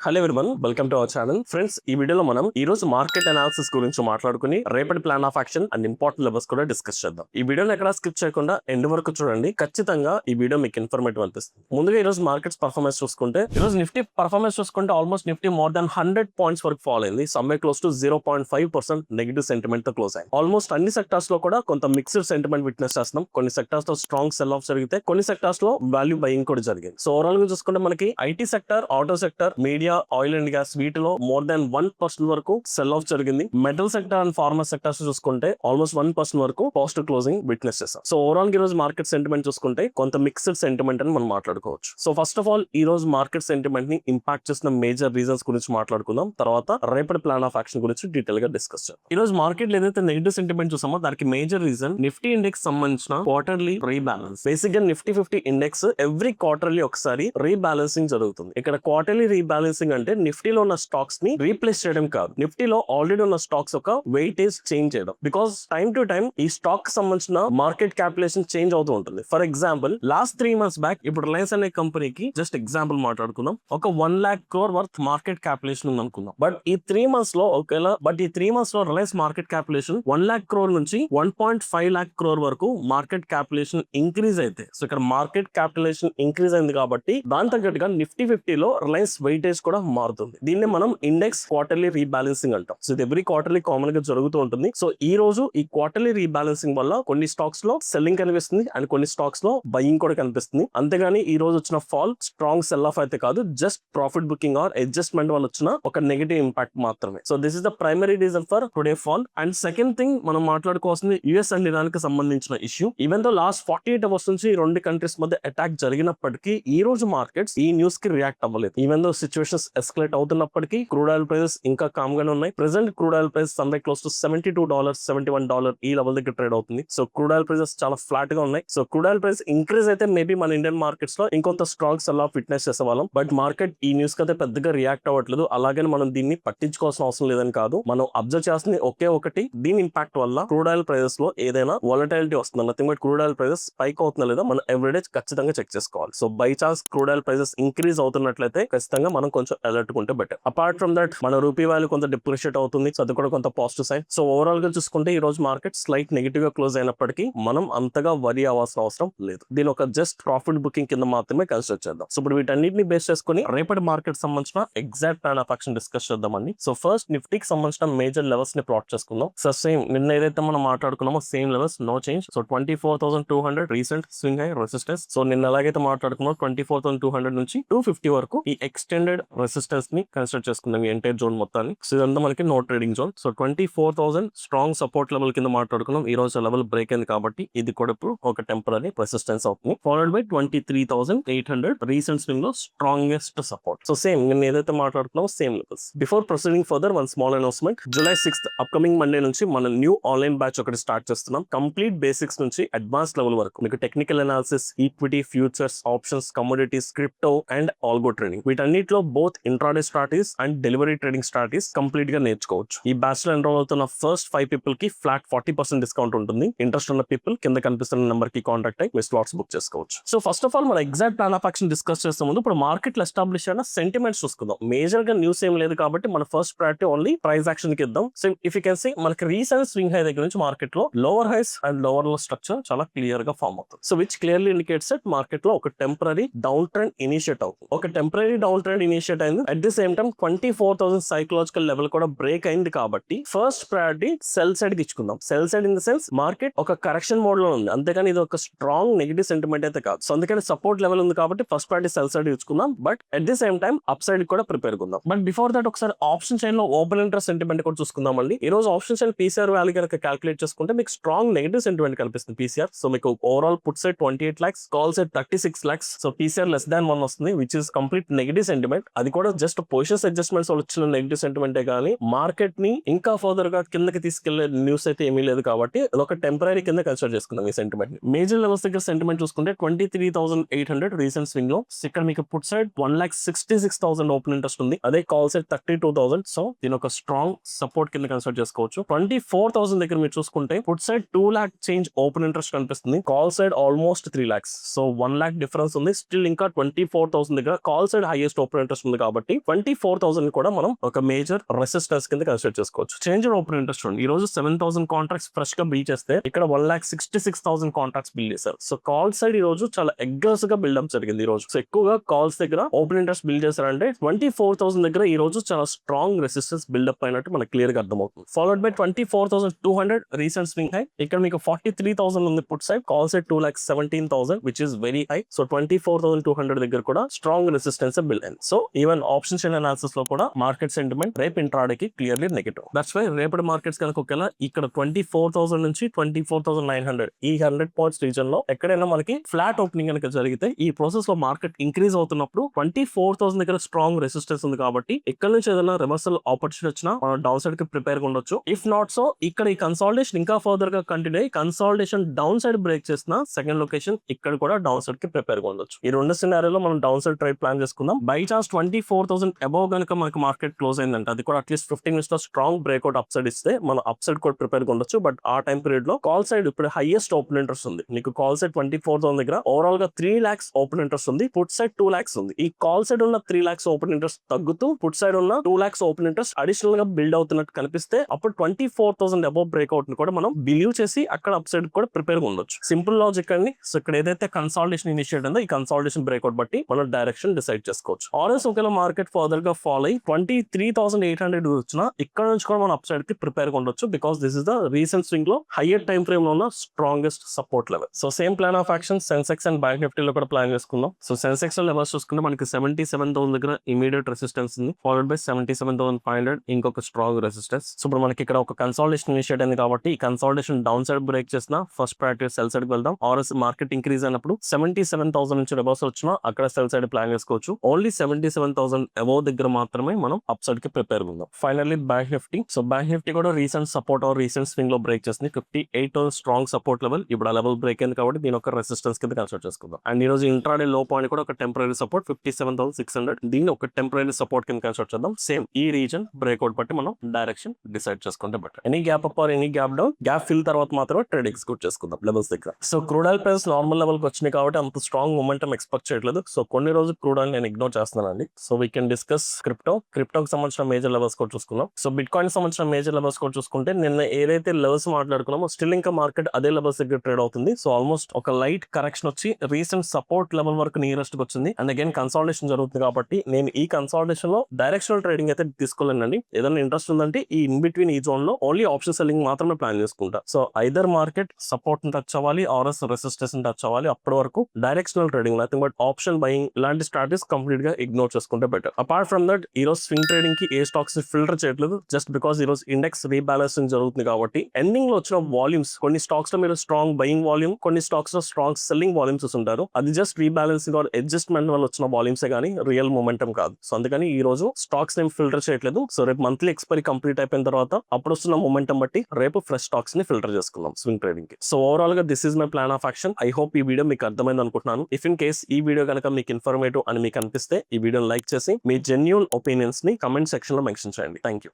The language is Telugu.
Hello everyone, welcome to our channel. Friends, ఈ వీడియోలో మనం ఈ రోజు మార్కెట్ అనాలిసిస్ గురించి మాట్లాడుకుని రేపటి plan of action and important levels కూడా డిస్కస్ చేద్దాం. ఈ వీడియోని ఎక్కడ స్కిప్ చేయకుండా ఎండ్ వరకు చూడండి. ఖచ్చితంగా ఈ వీడియో మీకు ఇన్ఫర్మేటివ్ అనిపిస్తుంది. ముందుగా ఈ రోజు మార్కెట్స్ పర్ఫార్మెన్స్ చూసుకుంటే, ఈ రోజు నిఫ్టీ పర్ఫార్మెన్స్ చూసుకుంటే almost Nifty more than 100 points వరకు ఫాల్ అయింది. Someway close to 0.5% negative sentiment తో క్లోజ్ అయింది. ఆల్మోస్ట్ అన్ని సెక్టార్స్ లో కూడా కొంత మిక్స్డ్ సెంటిమెంట్ విట్నెస్ చేస్తున్నాం. కొన్ని సెక్టార్స్ లో స్ట్రాంగ్ సెల్ ఆఫ్ జరిగితే, కొన్ని సెక్టార్స్ లో వాల్యూ బయింగ్ కూడా జరిగింది. సో ఓవరాల్ గా చూసుకుంటే మనకి IT sector, auto sector, media, oil and gas వీటిలో మోర్ దాన్ 1% వరకు సెల్ ఆఫ్ జరిగింది. Metal sector and pharma sectors చూసుకుంటే ఆల్మోస్ట్ 1% వరకు పాజిటివ్ క్లోజింగ్ విట్నెస్ చేస్తాం. సో ఓవరాల్ ఈ రోజు మార్కెట్ సెంటిమెంట్ చూసుకుంటే కొంత మిక్స్డ్ సెంటిమెంట్ అని మనం మాట్లాడుకోవచ్చు. సో ఫస్ట్ ఆఫ్ ఆల్ ఈ రోజు మార్కెట్ సెంటిమెంట్ ని ఇంపాక్ట్ చేసిన మేజర్ రీజన్స్ గురించి మాట్లాడుకుందాం. తర్వాత రేపటి ప్లాన్ ఆఫ్ యాక్షన్ గురించి డీటెయిల్ గా డిస్కస్ చేద్దాం. ఈ రోజు మార్కెట్ లో ఏదైతే నెగిటివ్ సెంటిమెంట్ చూసామో దానికి మేజర్ రీజన్ నిఫ్టీ ఇండెక్స్ సంబంధించిన క్వార్టర్లీ రీబ్యాలెన్స్. బేసిక్ గా నిఫ్టీ 50 ఇండెక్స్ ఎవ్రీ క్వార్టర్లీ ఒకసారి రీబ్యాలెన్సింగ్ జరుగుతుంది. ఇక్కడ క్వార్టర్లీ రీబ్యాలెన్సింగ్ అంటే నిఫ్టీలో ఉన్న స్టాక్స్ ని రీప్లేస్ చేయడం కాదు, నిఫ్టీలో ఆల్రెడీ ఉన్న స్టాక్స్ ఒక వెయిటేజ్ చేంజ్ చేయడం. బికాస్ టైమ్ టు టైమ్ ఈ స్టాక్ సంబంధించిన మార్కెట్ క్యాపిటలైజేషన్ చేంజ్ అవుతూ ఉంటుంది. For example last 3 months back ఇప్పుడు రిలయన్స్ అనే కంపెనీకి జస్ట్ ఎగ్జాంపుల్ మాట్లాడుకుందాం, ఒక 1 lakh crore worth market capitalization ఉంది అనుకుందాం. బట్ ఈ 3 months లో Reliance market capitalization 1 lakh crore నుంచి 1.5 lakh crore వరకు మార్కెట్ క్యాపిటలైజేషన్ ఇంక్రీజ్ అయితే, సో ఇక్కడ మార్కెట్ క్యాపిటలైజేషన్ ఇంక్రీజ్ అయింది కాబట్టి దాని తగ్గట్టుగా నిఫ్టీ 50 లో రిలయన్స్ వెయిటేజ్ కూడా మారుతుంది. దీన్ని మనం ఇండెక్స్ క్వార్టర్లీ రీబ్యాలెన్సింగ్ అంటాం. సో ఇది ఎవ్రీ క్వార్టర్లీ కామన్ గా జరుగుతూ ఉంటుంది. సో ఈ రోజు ఈ క్వార్టర్లీ రీబ్యాలెన్సింగ్ వల్ల కొన్ని స్టాక్స్ లో సెల్లింగ్ కనిపిస్తుంది అండ్ కొన్ని స్టాక్స్ లో బయింగ్ కూడా కనిపిస్తుంది. అంతేగాని ఈ రోజు వచ్చిన ఫాల్ స్ట్రాంగ్ సెల్ ఆఫ్ అయితే కాదు, just profit booking are adjustment వల్ల వచ్చిన ఒక నెగటివ్ ఇంపాక్ట్ మాత్రమే. So this is the primary reason for today fall. And second thing మనం మాట్లాడుకోవాల్సింది యుఎస్ అండ్ ఇరాన్ కి సంబంధించిన issue. Even though last 48 hours నుంచి ఈ రెండు కంట్రీస్ మధ్య అటాక్ జరిగినప్పటికీ ఈ రోజు మార్కెట్స్ ఈ న్యూస్ కి రియాక్ట్ అవ్వలేదు. ఈవెన్ దో సిచ్యువేషన్స్ ఎస్కలేట్ అవుతున్నప్పటికీ క్రూడ్ ఆయిల్ ప్రైసెస్ ఇంకా కామ్ గానే ఉన్నాయి. Present crude oil price someway close to $72, $71 ఈ లెవెల్ దగ్గర ట్రేడ్ అవుతుంది. సో క్రూడ్ ఆయిల్ ప్రైసెస్ చాలా ఫ్లాట్ గా ఉన్నాయి. So crude oil price increase అయితే మేబీ మన ఇండియన్ మార్కెట్స్ లో ఇంకొంత స్ట్రాంగ్ సెల్ ఆఫ్ విట్నెస్ చేసేవాళ్ళం. బట్ మార్కెట్ ఈ న్యూస్ కి అయితే పెద్దగా రియాక్ట్ అవ్వట్లేదు. అలాగే మనం దీన్ని పట్టించుకోవాల్సిన అవసరం లేదని కాదు, మనం అబ్జర్వ్ చేస్తుంది ఒకే ఒకటి, దీని ఇంపాక్ట్ వల్ల క్రూడ్ ఆయిల్ ప్రైసెస్ లో ఏదైనా వాలటిలిటీ వస్తుంది. Nothing but crude oil prices spike అవుతుందా లేదా మనం ఎవ్రీడే ఖచ్చితంగా చెక్ చేసుకోవాలి. So by chance crude oil prices increase అవుతున్నట్లయితే ఖచ్చితంగా మనం కొంచెం అలర్ట్ ఉంటే బెటర్. అపార్ట్ ఫ్రమ్ దట్ మన రూపీ వాల్యూ కొంత డిప్రిషియేట్ అవుతుంది. సో అది కూడా కొంత పాజిటివ్ సైన్. సో ఓవరాల్ గా చూసుకుంటే ఈ రోజు మార్కెట్ స్లైట్ నెగిటివ్ గా క్లోజ్ అయినప్పటికీ మనం అంతగా వరి అవ్వాల్సిన అవసరం లేదు. దీని ఒక జస్ట్ ప్రాఫిట్ బుకింగ్ కింద మాత్రమే కన్సిడర్ చేద్దాం. సో ఇప్పుడు వీటన్నిటిని బేస్ చేసుకుని రేపటి మార్కెట్ సంబంధించిన exact plan of action discuss చేద్దామండి. సో ఫస్ట్ నిఫ్టీకి సంబంధించిన మేజర్ లెవెల్స్ ని ప్లాట్ చేసుకుందాం. సో సేమ్ నిన్న ఏదైతే మనం మాట్లాడుకున్నామో same levels, no change. So 24,200 recent swing high resistance. So నిన్న ఎలాగైతే మాట్లాడుకున్నాం 24,200 నుంచి 250 వరకు ఈ ఎక్స్టెండెడ్ రెసిస్టెన్స్ ని కన్సిడర్ చేసుకుందాం ఈ ఎంటైర్ జోన్ మొత్తాన్ని. సో ఇదంతా మనకి no trading zone. So 24,000 strong support level కింద మాట్లాడుకున్నాం. ఈ రోజు లెవెల్ బ్రేక్ అయింది కాబట్టి ఇది కూడా ఇప్పుడు ఒక టెంపరరీ రెసిస్టెన్స్ అవుతుంది. ఫాలోడ్ బై 23,800 రీసెంట్ స్వింగ్ లో స్ట్రాంగెస్ట్ సపోర్ట్. సో సేమ్ నేను ఏదైతే మాట్లాడుతున్నామో same levels. Before proceeding further one small announcement. July 6th upcoming Monday నుంచి మన న్యూ ఆన్లైన్ బ్యాచ్ ఒకటి స్టార్ట్ చేస్తున్నాం. కంప్లీట్ బేసిక్స్ నుంచి అడ్వాన్స్ లెవెల్ వరకు మీకు technical analysis, equity, futures, options, commodities, crypto and algo trading వీటన్నిటిలో both intraday strategies and delivery trading strategies complete గా నేర్చుకోవచ్చు. ఈ బ్యాచ్ లో ఎన్రోల్ అవుతున్న ఫస్ట్ 5 people కి ఫ్లాట్ 40% డిస్కౌంట్ ఉంటుంది. ఇంట్రెస్ట్ ఉన్న పీపుల్ కింద కనిపిస్తున్న నెంబర్ కి కాంటాక్ట్ అయ్యి మీ స్లాట్స్ బుక్ చేసుకోవచ్చు. సో ఫస్ట్ ఆఫ్ ఆల్ మన exact plan of action discuss చేసే ముందు ఇప్పుడు మార్కెట్ లో ఎస్టాబ్లిష్ అయిన సెంటిమెంట్స్ చూసుకుందాం. మేజర్ గా న్యూస్ ఏం లేదు కాబట్టి మన first priority only price action కి ఇద్దాం. So if you can see మనకి రీసెంట్ స్వింగ్ హై దగ్గర నుంచి మార్కెట్ లో lower highs and lower low structure చాలా క్లియర్ గా ఫార్మ్ అవుతుంది. So which clearly indicates that market లో ఒక టెంపరరీ డౌన్ ట్రెండ్ ఇనిషియేట్ అవుతుంది. ఒక టెంపరరీ డౌన్ ట్రెండ్ ఇనిషియేట్ అయింది. At the same time 24,000 psychological level కూడా బ్రేక్ అయింది కాబట్టి ఫస్ట్ ప్రయారిటీ సెల్ సైడ్ కి ఇచ్చుకుందాం. Sell side in the sense market ఒక కరెక్షన్ మోడ్ లో ఉంది, అంతేగాని ఇది ఒక స్ట్రాంగ్ నెగిటివ్ సెంటిమెంట్ అయితే కాదు. సో అందుకని సపోర్ట్ లెవెల్ ఉంది కాబట్టి ఫస్ట్ ప్రయారిటీ సెల్ సైడ్ ఇచ్చుకుందాం. But at the same time up side కూడా ప్రిపేర్ ఉందాం. బట్ బిఫోర్ దట్ ఒకసారి ఆప్షన్ చైన్ లో ఓపెన్ ఇంట్రెస్ట్ సెంటిమెంట్ కూడా చూసుకుందాం అండి. ఈ రోజు ఆప్షన్ చైన్ పీసీఆర్ వాల్యూ కనుక క్యాల్కులేట్ చేసుకుంటే మీకు స్ట్రాంగ్ నెగిటివ్ సెంటిమెంట్ కనిపిస్తుంది పీసీఆర్. సో మీకు overall put side 28 lakhs, call side 36 lakhs. So PCR less than 1 వస్తుంది, which is complete negative sentiment. అది కూడా జస్ట్ పొజిషన్స్ అడ్జస్ట్మెంట్స్ వచ్చిన నెగిటివ్ సెంటిమెంటే కానీ మార్కెట్ ని ఇంకా ఫర్దర్ గా కిందకి తీసుకెళ్లే న్యూస్ అయితే ఏమీ లేదు కాబట్టి ఒక టెంపరరీ కింద కన్సిడర్ చేసుకుందాం ఈ సెంటిమెంట్ ని. మేజర్ లెవెల్స్ దగ్గర సెంటిమెంట్ చూసుకుంటే 23,800 రీసెంట్ స్వింగ్ లో. ఇక్కడ మీకు పుట్ సైడ్ 1,66,000 ఓపెన్ ఇంట్రెస్ట్ ఉంది. అదే కాల్ సైడ్ 32,000. సో దీని ఒక స్ట్రాంగ్ సపోర్ట్ కింద కన్సిడర్ చేసుకోవచ్చు. 24,000 దగ్గర మీరు చూసుకుంటే put side 2 lakh change open interest కనిపిస్తుంది. Call side almost 3 lakhs. So 1 lakh difference ఉంది. స్టిల్ ఇంకా 24,000 దగ్గర call side highest open interest ఉంది కాబట్టి 24,000 కూడా మనం ఒక మేజర్ రెసిస్టెన్స్ కింద కన్సిడర్ చేసుకోవచ్చు. చేంజ్ ఇన్ ఓపెన్ ఇంట్రెస్ట్ చూడండి, ఈ రోజు 7,000 కాంట్రాక్ట్స్ ఫ్రెష్ గా బిల్ చేస్తే ఇక్కడ 1,66,000 కాంట్రాక్ట్స్ బిల్ చేశారు. సో కాల్ సైడ్ ఈ రోజు చాలా అగ్రెసివ్ గా బిల్డప్ జరిగింది ఈ రోజు. సో ఎక్కువగా కాల్స్ దగ్గర ఓపెన్ ఇంట్రెస్ట్ బిల్ చేశారంటే 24,000 దగ్గర ఈ రోజు చాలా స్ట్రాంగ్ రెసిస్టెన్స్ బిల్డప్ అయినట్టు మనకు క్లియర్ గా అర్థమవుతుంది. Followed by 24,200 recent swing high. ఇక్కడ మీకు 43,000 ఉంది put side, call side 2,17,000 which is very high. So 24,200 దగ్గర కూడా స్ట్రాంగ్ రెసిస్టెన్స్ బిల్డ్ అయింది. So even option chain analysis లో కూడా మార్కెట్ సెంటిమెంట్ రేపు ఇంట్రాడేకి క్లియర్లీ నెగటివ్. దట్స్ వై రేపటి మార్కెట్స్ కనుక ఒకవేళ ఇక్కడ 24,000 నుంచి 24,900 ఈ 100 పాయింట్స్ రీజన్ లో ఎక్కడైనా మనకి ఫ్లాట్ ఓపెనింగ్ కనుక జరిగితే ఈ ప్రాసెస్ లో మార్కెట్ ఇంక్రీజ్ అవుతున్నప్పుడు 24,000 దగ్గర స్ట్రాంగ్ రెసిస్టెన్స్ ఉంది కాబట్టి ఇక్కడ నుంచి ఏదైనా రివర్సల్ ఆపర్చునిటీ వచ్చినా మనం డౌన్ సైడ్ కి ప్రిపేర్ గా ఉండొచ్చు. ఇఫ్ నాట్ సో ఇక్కడ ఈ కన్సాలిడేషన్ ఇంకా ఫర్దర్ గా కంటిన్యూ అయ్యి కన్సాలిడేషన్ డౌన్ సైడ్ బ్రేక్ చేసిన సెకండ్ లొకేషన్ ఇక్కడ కూడా డౌన్ సైడ్ కి ప్రిపేర్ గా ఉండొచ్చు. ఈ రెండు సినారియోలో మనం డౌన్ సైడ్ ట్రేడ్ ప్లాన్ చేసుకుందాం. బై ఛాన్స్ 24,000 అబౌవ్ కనుక మనకి మార్కెట్ క్లోజ్ అయిందంటే అది కూడా అట్లీస్ట్ 15 మినిట్స్ లో స్ట్రాంగ్ బ్రేక్అవుట్ అప్ సైడ్ ఇస్తే మనం అప్ సైడ్ కూడా ప్రిపేర్ గా ఉండొచ్చు. బట్ ఆ టైం పీరియడ్ లో కాల్ సైడ్ ఇప్పుడు హైయెస్ట్ ఓపెన్ ఇంట్రెస్ట్ ఉంది. నీకు కాల్ సైడ్ 24,000 దగ్గర ఓవరాల్ గా 3 lakhs ఓపెన్ ఇంట్రెస్ట్ ఉంది, పుట్ సైడ్ 2 lakhs ఉంది. ఈ కాల్ సైడ్ ఉన్న 3 lakhs ఓపెన్ ఇంట్రెస్ట్ తగ్గుతూ పుట్ సైడ్ ఉన్న 2 lakhs ఓపెన్ ఇంట్రెస్ట్ అడిషనల్ గా బిల్డ్ అవుతున్నట్టు కనిపిస్తే అప్పుడు 24,000 అబౌవ్ బ్రేక్అవుట్ ని కూడా మనం బిలీవ్ చేసి అక్కడ అప్ సైడ్ కూడా ప్రిపేర్ గా ఉండొచ్చు. సింపుల్ లాజిక్ అండి. సో ఇక్కడ ఏదైతే కన్సాలిడేషన్ ఇనిషియేట్ ఉందో ఈ కన్సాలిడేషన్ బ్రేక్అవుట్ బట్టి మనం డైరెక్షన్ డిసైడ్ చేసుకోవచ్చు. ఆర్ఎస్ ఒకవేళ మార్కెట్ ఫర్దర్ గా ఫాలో అయ్యి 23,800 వచ్చినా ఇక్కడ నుంచి కూడా మనం అప్ సైడ్ కి ప్రిపేర్ గా ఉండొచ్చు. Because this is the recent swing లో హైయర్ టైం ఫ్రేమ్ లో ఉన్న strongest support level. So same plan of action Sensex and bank Nifty లో కూడా ప్లాన్ చేసుకుందాం. సో సెన్సెక్స్ లో లెవెల్స్ చూసుకుంటే మనకి 77,000 దగ్గర ఇమీడియట్ రెసిస్టెన్స్ ఉంది, ఫాలోడ్ బై 77,500 ఇంకొక స్ట్రాంగ్ రెసిస్టెన్స్. సో ఇప్పుడు మనకి ఇక్కడ ఒక కన్సాలిడేషన్ ఇనిషియేట్ అయింది కాబట్టి ఈ కన్సాలిడేషన్ డౌన్ సైడ్ బ్రేక్ చేసిన ఫస్ట్ ప్రయారిటీ సెల్ సైడ్ వెళ్దాం. ఆర్ఎస్ మార్కెట్ ఇంక్రీజ్ అయినప్పుడు 77,000 నుంచి రివర్స్ వచ్చినా అక్కడ సెల్ సైడ్ ప్లాన్ చేసుకోవచ్చు. ఓన్లీ 77,000 అబౌవ్ దగ్గర మాత్రమే మనం అప్ సైడ్ కి ప్రిపేర్ ఉందాం. Finally bank Nifty. So bank Nifty కూడా recent support are recent swing లో బ్రేక్ చేసింది. 58,000 స్ట్రాంగ్ సపోర్ట్ లెవెల్. ఇప్పుడు ఆ లెవెల్ బ్రేక్ అయింది కాబట్టి దీని ఒక రెసిస్టెన్స్ కింద కన్సిడర్ చేసుకుందాం. అండ్ ఈ రోజు ఇంట్రాడే లో పాయింట్ కూడా ఒక టెంపరీ సపోర్ట్ 57,600. దీన్ని ఒక టెంపరీ సపోర్ట్ కింద కన్సిడర్ చేద్దాం. సేమ్ ఈ రీజన్ బ్రేక్అవుట్ బట్టి మనం డైరెక్షన్ డిసైడ్ చేసుకుంటే better. Any gap up or any gap down, gap fill తర్వాత మాత్రమే ట్రేడ్ ఎగ్జిక్యూట్ చేసుకుందాం లెవెల్స్ దగ్గర. So crude oil price normal level కి వచ్చినాయి కాబట్టి అంత స్ట్రాంగ్ మొమెంటం ఎక్స్పెక్ట్ చేయట్లేదు. సో కొన్ని రోజులు క్రూడ్ ఆయిల్ నేను ఇగ్నోర్ చేస్తున్నానండి. సో వీ కెన్ డిస్కస్ క్రిప్టోకి సంబంధించిన మేజర్ లెవెల్స్ కూడా చూసుకుందాం. సో బిట్ కాయిన్ సంబంధించిన మేజర్ లెవెల్స్ కూడా చూసుకుంటే నిన్న ఏదైతే లెవెల్స్ మాట్లాడుకున్నామో స్టిల్ ఇంకా మార్కెట్ అదే లెవెల్స్ దగ్గర ట్రేడ్ అవుతుంది. సో ఆల్మోస్ట్ ఒక లైట్ కరెక్షన్ వచ్చి రీసెంట్ సపోర్ట్ లెవెల్ వరకు నియరెస్ట్ వచ్చింది. అండ్ అగైన్ కన్సాలిడేషన్ జరుగుతుంది కాబట్టి నేను ఈ కన్సాలిడేషన్ లో డైరెక్షనల్ ట్రేడింగ్ అయితే తీసుకోలేనండి. ఏదైనా ఇంట్రెస్ట్ ఉందంటే ఈ ఇన్ బిట్వీన్ ఈ జోన్ లో ఓన్లీ ఆప్షన్ సెల్లింగ్ మాత్రమే ప్లాన్ చేసుకుంటా. సో ఐదర్ మార్కెట్ సపోర్ట్ ని టచ్ అవ్వాలి ఆర్ఎస్ రెసిస్టెన్స్ ని టచ్ అవ్వాలి. అప్పటి వరకు directional trading nothing but option buying ఇలాంటి స్ట్రాటజీస్ కంప్లీట్ గా ఇగ్నోర్ చేసుకుంటే బెటర్. అపార్ట్ ఫ్రమ్ దట్ ఈ రోజు స్వింగ్ ట్రేడింగ్ కి ఏ స్టాక్స్ ని ఫిల్టర్ చేయట్లేదు జస్ట్ బికాస్ ఈ రోజు ఇండెక్స్ రీబ్యాలెన్సింగ్ జరుగుతుంది కాబట్టి ఎండింగ్ లో వచ్చిన వాల్యూమ్స్ కొన్ని స్టాక్స్ లో మీరు స్ట్రాంగ్ బయింగ్ వాల్యూమ్, కొన్ని స్టాక్స్ లో స్ట్రాంగ్ సెల్లింగ్ వాల్యూమ్స్ చూస్తుంటారు. అది జస్ట్ రీబ్యాలెన్సింగ్ ఆర్ అడ్జస్ట్మెంట్ వల్ల వచ్చిన వాల్యూమ్సే కానీ రియల్ మొమెంటం కాదు. సో అందుకని ఈ రోజు స్టాక్స్ ని ఫిల్టర్ చేయట్లేదు. సో రేపు మంత్లీ ఎక్స్పైరీ కంప్లీట్ అయిపోయిన తర్వాత అప్పుడు వస్తున్న మొమెంటం బట్టి రేపు ఫ్రెష్ స్టాక్స్ ని ఫిల్టర్ చేసుకుందాం స్వింగ్ ట్రేడింగ్ కి. సో ఓవరాల్ గా this is my plan of action. I hope ఈ వీడియో మీకు అర్థమైంది అనుకుంటున్నాను. ఇఫ్ ఇన్ కేస్ ఈ వీడియో కనుక మీకు ఇన్ఫర్మేటివ్ అని మీకు అనిపిస్తే ఈ వీడియోని లైక్ చేసి మీ జెన్యూన్ ఒపీనియన్స్ ని కమెంట్ సెక్షన్ లో మెన్షన్ చేయండి. Thank you.